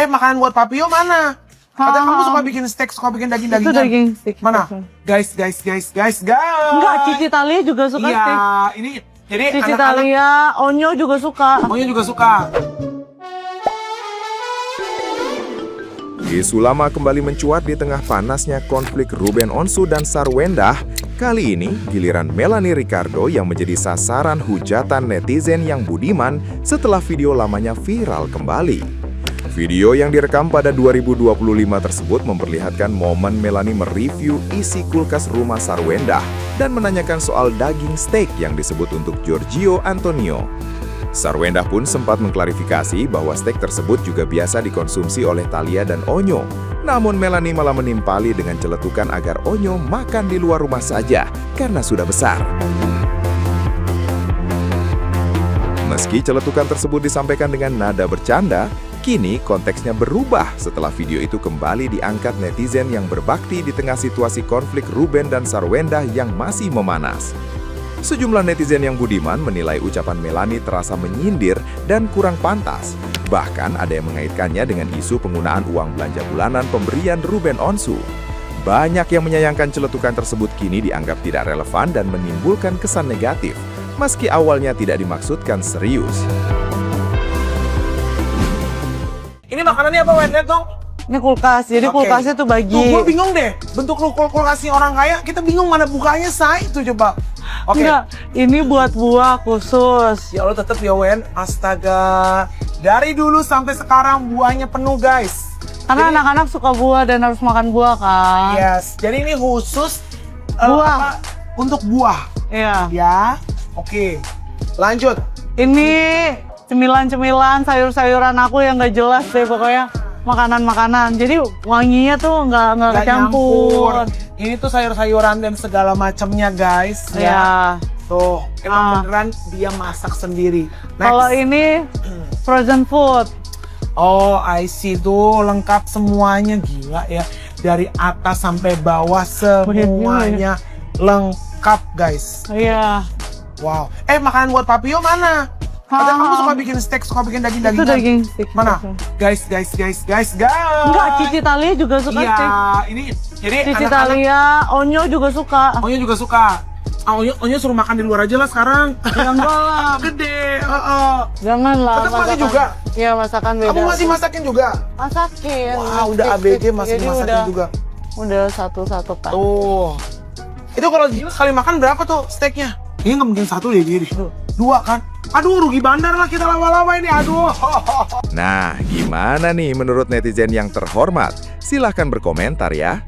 Makanan buat Papio mana? Katanya kamu suka bikin steak, suka bikin daging-dagingan. Itu daging steak. Mana? Guys. Enggak, Cici Talia juga suka steak. Iya, ini jadi Cici anak-anak Talia, Onyo juga suka. suka. Isu lama kembali mencuat di tengah panasnya konflik Ruben Onsu dan Sarwendah. Kali ini, giliran Melanie Ricardo yang menjadi sasaran hujatan netizen yang budiman setelah video lamanya viral kembali. Video yang direkam pada 2025 tersebut memperlihatkan momen Melanie mereview isi kulkas rumah Sarwendah dan menanyakan soal daging steak yang disebut untuk Giorgio Antonio. Sarwendah pun sempat mengklarifikasi bahwa steak tersebut juga biasa dikonsumsi oleh Talia dan Onyo. Namun Melanie malah menimpali dengan celetukan agar Onyo makan di luar rumah saja karena sudah besar. Meski celetukan tersebut disampaikan dengan nada bercanda, kini konteksnya berubah setelah video itu kembali diangkat netizen yang berbakti di tengah situasi konflik Ruben dan Sarwendah yang masih memanas. Sejumlah netizen yang budiman menilai ucapan Melanie terasa menyindir dan kurang pantas. Bahkan ada yang mengaitkannya dengan isu penggunaan uang belanja bulanan pemberian Ruben Onsu. Banyak yang menyayangkan celetukan tersebut kini dianggap tidak relevan dan menimbulkan kesan negatif, meski awalnya tidak dimaksudkan serius. Ini makanannya apa, Wen? Lihat dong. Ini kulkas, jadi kulkasnya tuh bagi. Gue bingung deh, bentuk kulkasnya orang kaya, kita bingung mana bukanya, say. Tuh coba. Enggak, ini buat buah khusus. Ya Allah, tetep ya, Wen. Astaga. Dari dulu sampai sekarang buahnya penuh, guys. Karena anak-anak suka buah dan harus makan buah kan. Yes, jadi ini khusus buah. Untuk buah. Iya. Ya, oke. Lanjut. Ini cemilan-cemilan, sayur-sayuran aku yang nggak jelas deh pokoknya. Makanan-makanan, jadi wanginya tuh nggak kecampur. Ini tuh sayur-sayuran dan segala macamnya, guys. Ya. Tuh, emang beneran dia masak sendiri. Kalau ini frozen food. Oh, I see, tuh lengkap semuanya, gila ya. Dari atas sampai bawah semuanya lengkap, guys. Iya. Wow. Makanan buat Papio mana? Katanya kamu suka bikin steak, suka bikin daging-dagingan. Itu daging steak. Mana? Guys. Enggak, Cici Talia juga suka steak. Iya, ini jadi Cici Talia, Onyo juga suka. Onyo juga suka. Onyo suruh makan di luar aja lah sekarang. Ya enggak lah. Gede. Janganlah. Tetap masih juga? Iya, masakan beda. Kamu masih masakin juga? Masakin. Wah, udah ABG masih Jadi masakin juga. Udah satu-satu kan. Tuh. Itu kalau sekali makan berapa tuh steaknya? Ini nggak mungkin satu deh, jadi dua kan? Aduh, rugi bandar lah kita lama-lama ini, aduh. Nah, gimana nih menurut netizen yang terhormat? Silahkan berkomentar ya.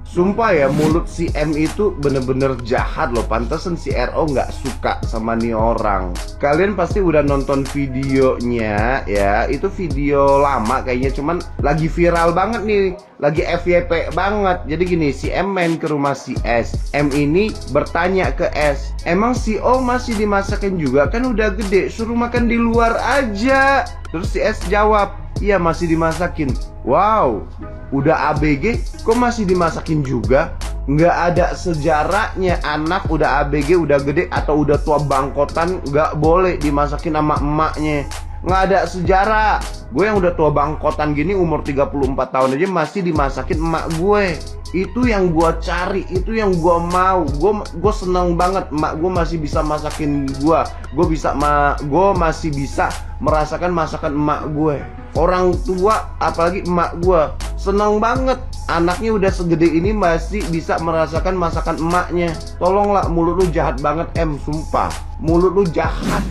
Sumpah ya, mulut si M itu bener-bener jahat loh. Pantesan si RO nggak suka sama nih orang. Kalian pasti udah nonton videonya ya. Itu video lama kayaknya, cuman lagi viral banget nih. Lagi FYP banget. Jadi gini, si M main ke rumah si S. M ini bertanya ke S, emang si O masih dimasakin juga? Kan udah gede, suruh makan di luar aja. Terus si S jawab, iya masih dimasakin. Wow, udah ABG kok masih dimasakin juga? Nggak ada sejarahnya. Anak udah ABG, udah gede atau udah tua bangkotan nggak boleh dimasakin sama emaknya. Nggak ada sejarah. Gue yang udah tua bangkotan gini, umur 34 tahun aja masih dimasakin emak gue. Itu yang gue cari, itu yang gue mau. Gue seneng banget emak gue masih bisa masakin gue. Gue masih bisa merasakan masakan emak gue. Orang tua, apalagi emak gue, seneng banget. Anaknya udah segede ini masih bisa merasakan masakan emaknya. Tolonglah, mulut lu jahat banget, M, sumpah. Mulut lu jahat.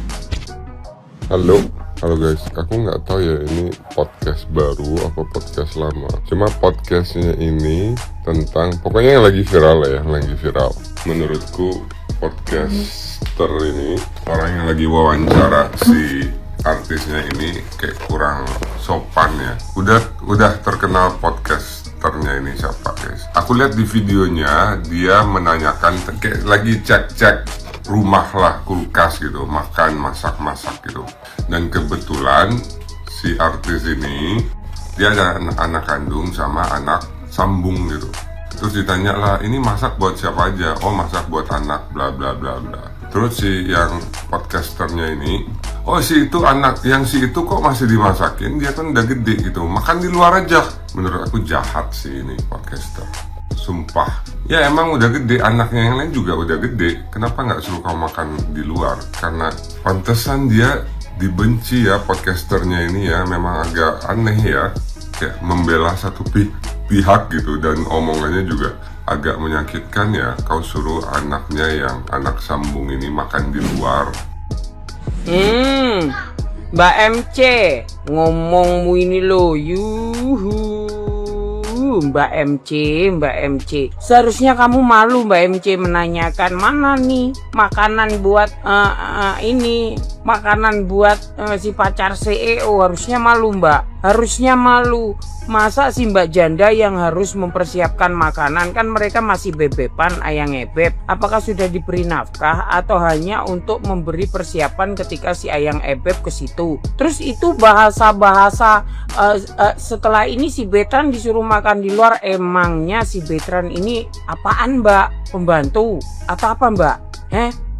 Halo guys, aku nggak tahu ya ini podcast baru apa podcast lama. Cuma podcastnya ini tentang, pokoknya yang lagi viral ya, yang lagi viral. Menurutku podcaster ini, orang yang lagi wawancara si artisnya ini kayak kurang sopan ya. Udah terkenal podcasternya ini siapa guys? Aku lihat di videonya dia menanyakan kayak lagi cek rumah lah, kulkas gitu, makan, masak gitu. Dan kebetulan si artis ini dia ada anak kandung sama anak sambung gitu. Terus ditanya lah, ini masak buat siapa aja? Oh, masak buat anak, bla bla bla bla. Terus si yang podcasternya ini oh si itu anak, yang si itu kok masih dimasakin, dia kan udah gede gitu, makan di luar aja. Menurut aku jahat sih ini podcaster, sumpah. Ya emang udah gede, anaknya yang lain juga udah gede, kenapa nggak suruh kamu makan di luar? Karena pantesan dia dibenci ya podcasternya ini ya, memang agak aneh ya, kayak membela satu pihak gitu, dan omongannya juga agak menyakitkan ya. Kau suruh anaknya yang anak sambung ini makan di luar. Mbak MC, ngomongmu ini lo, yuhu. Mbak MC, seharusnya kamu malu Mbak MC menanyakan mana nih makanan buat ini, makanan buat si pacar CEO. Harusnya malu Mbak, harusnya malu. Masa sih Mbak janda yang harus mempersiapkan makanan? Kan mereka masih bebepan, ayang ebeb. Apakah sudah diberi nafkah atau hanya untuk memberi persiapan ketika si ayang ebeb ke situ? Terus itu bahasa-bahasa setelah ini si Betran disuruh makan di luar. Emangnya si Betran ini apaan Mbak? Pembantu atau apa Mbak?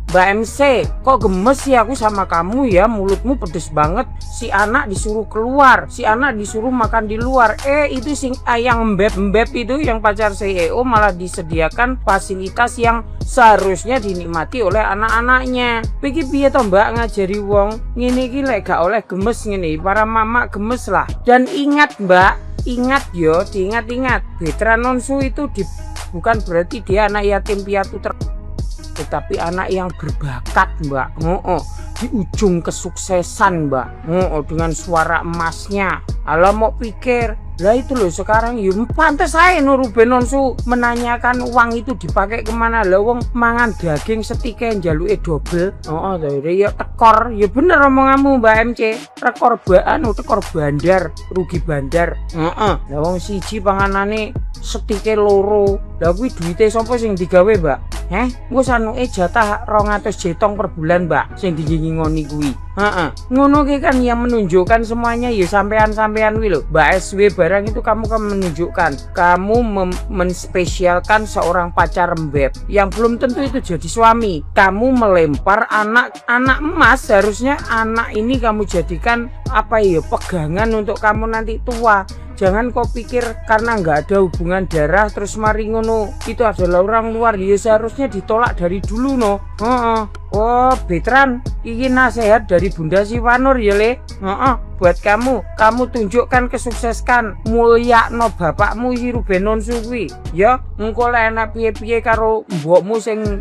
Mbak MC, kok gemes sih aku sama kamu ya, mulutmu pedes banget. Si anak disuruh keluar, si anak disuruh makan di luar. Itu sing ayang mbeb itu yang pacar CEO malah disediakan fasilitas yang seharusnya dinikmati oleh anak-anaknya. Pikir piye to Mbak ngajari wong ngene iki lek gak oleh gemes ngene, para mama gemes lah. Dan ingat Mbak, ingat yo, diingat-ingat, Betran Onsu itu bukan berarti dia anak yatim piatu tetapi anak yang berbakat Mbak. Di ujung kesuksesan Mbak. Dengan suara emasnya. Alah mau pikir, lah itu loh sekarang yuk pantes saya Ruben Onsu menanyakan uang itu dipakai kemana. Lah wong mangan daging setike njaluke double. Dari ya tekor. Ya bener omonganmu Mbak MC. Tekor tekor bandar, rugi bandar. Lah wong siji panganane setike loro. Lah kuwi duite sapa sing digawe Mbak? Engko sanuke jatah 200 jetong per bulan Mbak sing ngoni kuwi. Ngono ki kan yang menunjukkan semuanya ya sampean-sampean kuwi lho. Mbak SW barang itu kamu kan menunjukkan, kamu menspesialkan seorang pacar mbeb yang belum tentu itu jadi suami. Kamu melempar anak emas, harusnya anak ini kamu jadikan pegangan untuk kamu nanti tua. Jangan kau pikir karena nggak ada hubungan darah terus mari ngono itu adalah orang luar. Ya seharusnya ditolak dari dulu no. Oh Betran, ini nasihat dari Bunda Siwanur ya le. Buat kamu tunjukkan kesuksesan, mulyakno bapakmu iki Ruben Onsu kuwi. Ya, engko lek enak piye-piye karo mbokmu sing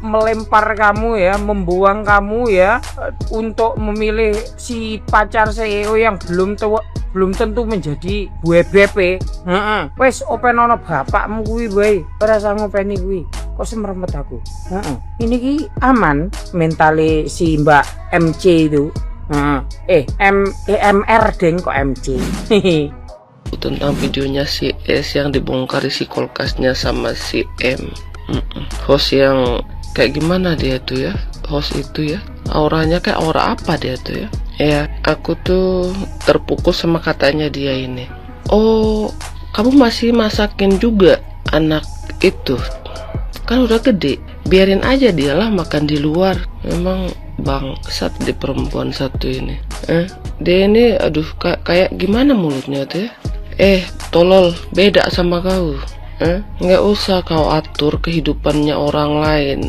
melempar kamu ya, membuang kamu ya untuk memilih si pacar CEO yang belum tentu menjadi bebek. Wes openono bapakmu kuwi wae. Ora usah ngopeni kuwi. Kok semremet aku. Ini ki aman mentale si Mbak MC itu. MR deng kok MC. Tentang videonya si S yang dibongkar isi kulkasnya sama si M. Host yang kayak gimana dia tuh ya? Host itu ya, auranya kayak aura apa dia tuh ya? Ya, aku tuh terpukul sama katanya dia ini. Oh, kamu masih masakin juga anak itu? Kan udah gede, biarin aja dialah makan di luar. Memang bangsat di perempuan satu ini. Dia ini aduh kayak gimana mulutnya tuh ya? Tolol, beda sama kau. Nggak usah kau atur kehidupannya orang lain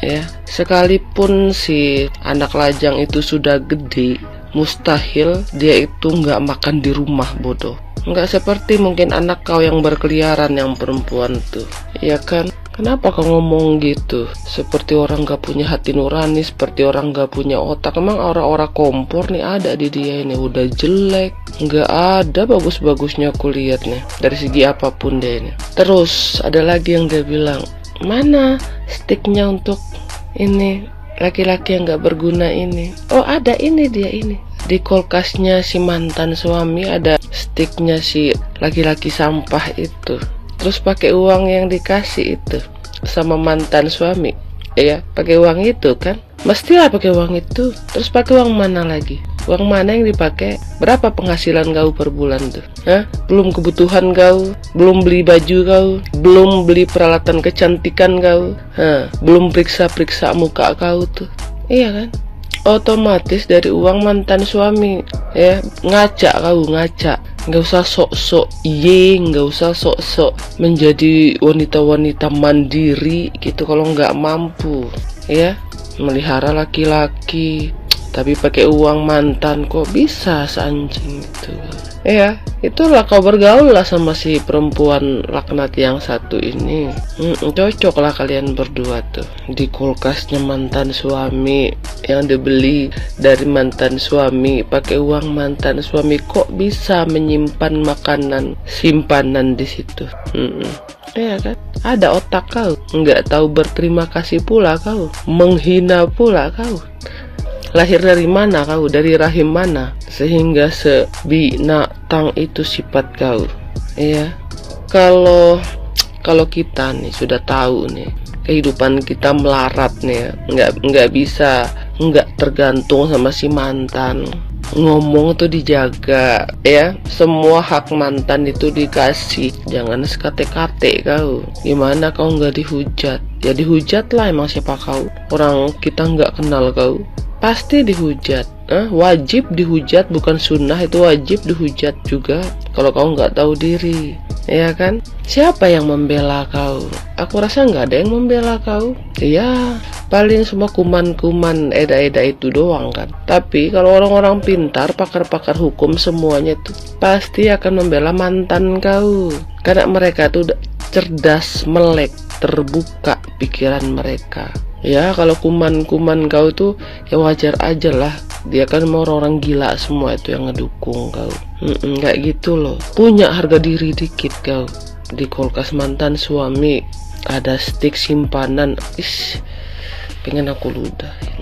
ya. Sekalipun si anak lajang itu sudah gede, mustahil dia itu nggak makan di rumah bodoh. Nggak seperti mungkin anak kau yang berkeliaran yang perempuan tuh, ya kan? Kenapa kau ngomong gitu? Seperti orang gak punya hati nurani, seperti orang gak punya otak. Emang orang-orang kompor nih ada di dia ini. Udah jelek, gak ada bagus-bagusnya aku lihat nih dari segi apapun dia ini. Terus ada lagi yang dia bilang, mana sticknya untuk ini laki-laki yang gak berguna ini? Oh ada ini dia ini. Di kulkasnya si mantan suami ada sticknya si laki-laki sampah itu. Terus pakai uang yang dikasih itu sama mantan suami, ya pakai uang itu kan, mestilah pakai uang itu. Terus pakai uang mana lagi? Uang mana yang dipakai? Berapa penghasilan kau per bulan tuh? Belum kebutuhan kau, belum beli baju kau, belum beli peralatan kecantikan kau, belum periksa-periksa muka kau tuh, iya kan? otomatis dari uang mantan suami. Ya, ngaca kau, ngaca. Nggak usah sok-sok nggak usah sok-sok menjadi wanita-wanita mandiri gitu kalau nggak mampu ya melihara laki-laki tapi pakai uang mantan. Kok bisa seanjing itu ya? Itulah kau bergaul lah sama si perempuan laknat yang satu ini. Cocok lah kalian berdua tuh di kulkasnya mantan suami yang dibeli dari mantan suami pakai uang mantan suami. Kok bisa menyimpan makanan simpanan di situ? Ya kan, ada otak kau, nggak tahu berterima kasih pula kau, menghina pula kau. Lahir dari mana kau? Dari rahim mana? Sehingga sebinatang itu sifat kau. Ya, kalau kita nih sudah tahu nih kehidupan kita melarat nih, nggak bisa nggak tergantung sama si mantan. Ngomong tuh dijaga ya, semua hak mantan itu dikasih, jangan sekate-kate kau. Gimana kau nggak dihujat? Ya dihujat lah, emang siapa kau? Orang kita nggak kenal kau, pasti dihujat. Wajib dihujat, bukan sunnah, itu wajib dihujat juga kalau kau nggak tahu diri, ya kan? Siapa yang membela kau? Aku rasa nggak ada yang membela kau. Ya paling semua kuman-kuman eda-eda itu doang kan. Tapi kalau orang-orang pintar, pakar-pakar hukum semuanya tuh pasti akan membela mantan kau, karena mereka tuh cerdas, melek, terbuka pikiran mereka. Ya kalau kuman-kuman kau tuh ya wajar aja lah, dia kan mau orang gila semua itu yang ngedukung kau. Kayak gitu loh, punya harga diri dikit kau. Di kulkas mantan suami ada stik simpanan, pengen aku ludahin.